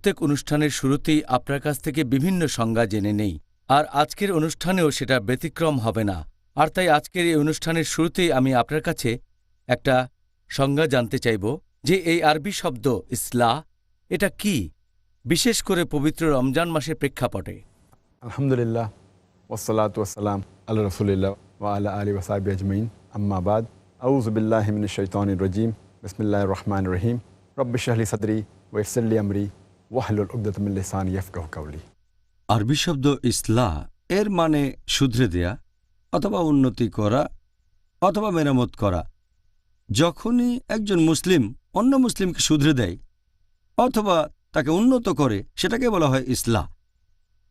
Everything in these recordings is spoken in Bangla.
প্রত্যেক অনুষ্ঠানের শুরুতেই আপনার কাছ থেকে বিভিন্ন সংজ্ঞা জেনে নেই, আর আজকের অনুষ্ঠানেও সেটা ব্যতিক্রম হবে না। আর তাই আজকের এই অনুষ্ঠানের শুরুতেই আমি আপনার কাছে একটা সংজ্ঞা জানতে চাইব যে এই আরবি শব্দ ইসলাহ এটা কি, বিশেষ করে পবিত্র রমজান মাসের প্রেক্ষাপটে। আলহামদুলিল্লাহ ওয়াসসালাতু ওয়াসসালাম আলা রাসূলিল্লাহ ওয়া আলা আলিহি ওয়া সাহবিহি আজমাইন, আম্মা বাদ। আউযু বিল্লাহি মিনাশ শাইতানির রাজীম। বিসমিল্লাহির রহমানির রহিম। রব্বি ইশরাহ লি সাদরি ওয়া ইয়াসসির লি আমরি ওয়াহলুল উকদাতাম মিন লিসানি ইয়াফকাহু কাওলি। আরবি শব্দ ইসলাহ এর মানে শুধরে দেয়া অথবা উন্নতি করা অথবা মেরামত করা। যখনই একজন মুসলিম অন্য মুসলিমকে শুধরে দেয় অথবা তাকে উন্নত করে, সেটাকে বলা হয় ইসলাহ।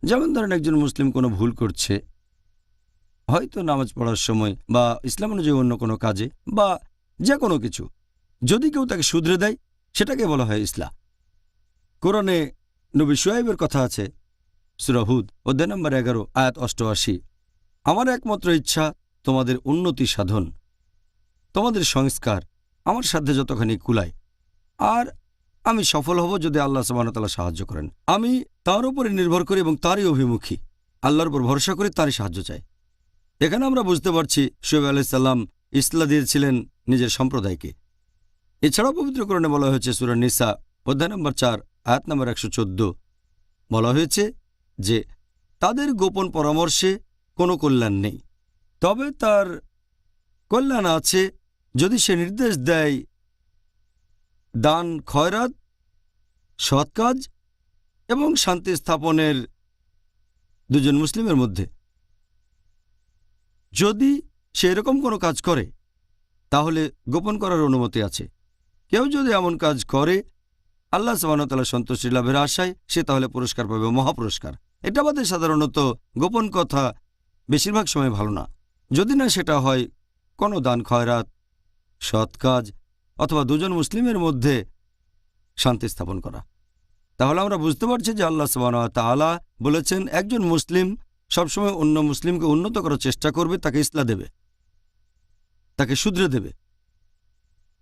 যেমন ধরেন একজন মুসলিম কোনো ভুল করছে, হয়তো নামাজ পড়ার সময় বা ইসলাম অনুযায়ী অন্য কোনো কাজে বা যে কোনো কিছু, যদি কেউ তাকে শুধরে দেয় সেটাকে বলা হয় ইসলাহ। কোরআনে নবী শুআইবের কথা আছে, সূরা হুদ অধ্যায় নম্বর 11 আয়াত 88। আমার একমাত্র ইচ্ছা তোমাদের উন্নতি সাধন, তোমাদের সংস্কার আমার সাধ্যে যতখানি কুলায়, আর আমি সফল হব যদি আল্লাহ সুবহানাহু ওয়া তাআলা সাহায্য করেন। আমি তার উপরে নির্ভর করি এবং তারই অভিমুখী, আল্লাহর উপর ভরসা করে তারই সাহায্য চাই। এখানে আমরা বুঝতে পারছি শুআইব আলাইহিস সালাম ইসলাহ দিয়েছিলেন নিজের সম্প্রদায়কে। এছাড়াও পবিত্র কোরআনে বলা হয়েছে সূরা নিসা অধ্যায় নম্বর 4 আয়াত নম্বর 114, বলা হয়েছে যে তাদের গোপন পরামর্শে কোনো কল্যাণ নেই, তবে তার কল্যাণ আছে যদি সে নির্দেশ দেয় দান, খয়রাত, সৎ কাজ এবং শান্তি স্থাপনের দুজন মুসলিমের মধ্যে। যদি সে এরকম কোনো কাজ করে তাহলে গোপন করার অনুমতি আছে। কেউ যদি এমন কাজ করে আল্লাহ সুবহানাহু ওয়া তাআলার সন্তুষ্টি লাভের আশায়, সে তাহলে পুরস্কার পাবে, মহাপুরস্কার। এটা বাদে সাধারণত গোপন কথা বেশিরভাগ সময় ভালো না, যদি না সেটা হয় কোনো দান, খয়রাত, সৎ কাজ অথবা দুজন মুসলিমের মধ্যে শান্তি স্থাপন করা। তাহলে আমরা বুঝতে পারছি যে আল্লাহ সুবহানাহু ওয়া তাআলা বলেছেন একজন মুসলিম সবসময় অন্য মুসলিমকে উন্নত করার চেষ্টা করবে, তাকে ইসলাহ দেবে, তাকে শুধরে দেবে।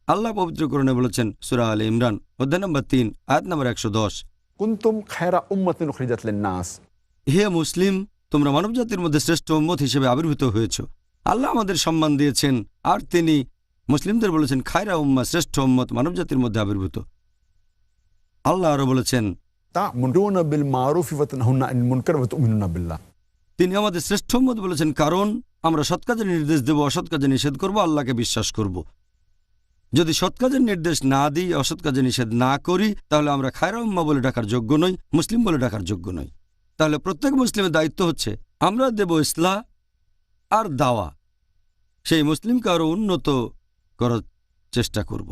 আল্লাহ পবিত্র কোরআনে বলেছেন সূরা আলে ইমরান অধ্যায় নম্বর 3 আয়াত নম্বর 110, কুনতুম খায়রা উম্মাতিন উখরিজাত লিন-নাস। হে মুসলিম, তোমরা মানবজাতির মধ্যে শ্রেষ্ঠ উম্মত হিসেবে আবির্ভূত হয়েছ। আল্লাহ আমাদের সম্মান দিয়েছেন, আর তিনি মুসলিমদের বলেছেন খায়রা উম্মাহ, শ্রেষ্ঠ উম্মত মানবজাতির মধ্যে আবির্ভূত। আল্লাহ আরো বলেছেন তা'মুরুনা বিল মা'রুফি ওয়া তানহাউনা আনিল মুনকার ওয়া তু'মিনুনা বিল্লাহ। তিনি আমাদের শ্রেষ্ঠ উম্মত বলেছেন কারণ আমরা সৎ কাজের নির্দেশ দেব, অসৎ কাজে নিষেধ করব, আল্লাহকে বিশ্বাস করব। যদি সৎ কাজের নির্দেশ না দিই, অসৎ কাজে নিষেধ না করি, তাহলে আমরা খায়রা উম্মাহ বলে ডাকার যোগ্য নই, মুসলিম বলে ডাকার যোগ্য নই। তাহলে প্রত্যেক মুসলিমের দায়িত্ব হচ্ছে আমরা দেব ইসলাহ আর দাওয়া, সেই মুসলিমকে আরো উন্নত করার চেষ্টা করব।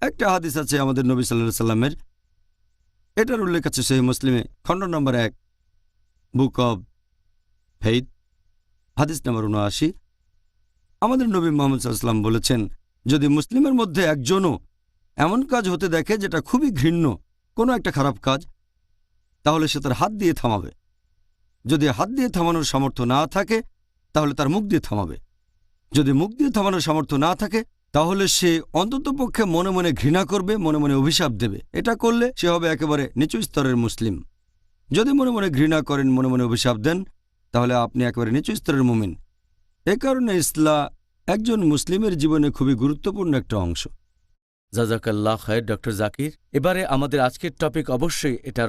একটা হাদিস আছে আমাদের নবী সাল্লাল্লাহু আলাইহি সাল্লামের, এটার উল্লেখ আছে সহিহ মুসলিমে খণ্ড নম্বর 1 বুক অব ফেইথ হাদিস নম্বর 79। আমাদের নবী মুহাম্মদ সাল্লাল্লাহু আলাইহি ওয়াসাল্লাম বলেছেন, যদি মুসলিমের মধ্যে একজনও এমন কাজ হতে দেখে যেটা খুবই ঘৃণ্য, কোনো একটা খারাপ কাজ, তাহলে সে তার হাত দিয়ে থামাবে। যদি হাত দিয়ে থামানোর সামর্থ্য না থাকে তাহলে তার মুখ দিয়ে থামাবে। যদি মুখ দিয়ে থামানোর সামর্থ্য না থাকে তাহলে সে অন্ততপক্ষে মনে মনে ঘৃণা করবে, মনে মনে অভিশাপ দেবে। এটা করলে সে হবে একেবারে নিচু স্তরের মুসলিম। যদি মনে মনে ঘৃণা করেন, মনে মনে অভিশাপ দেন, তাহলে আপনি একেবারে নিচু স্তরের মুমিন। এ কারণে ইসলাম একজন মুসলিমের জীবনে খুবই গুরুত্বপূর্ণ একটা অংশ। জাযাকাল্লাহ খায়ের ডক্টর জাকির। এবারে আমাদের আজকের টপিক অবশ্যই এটা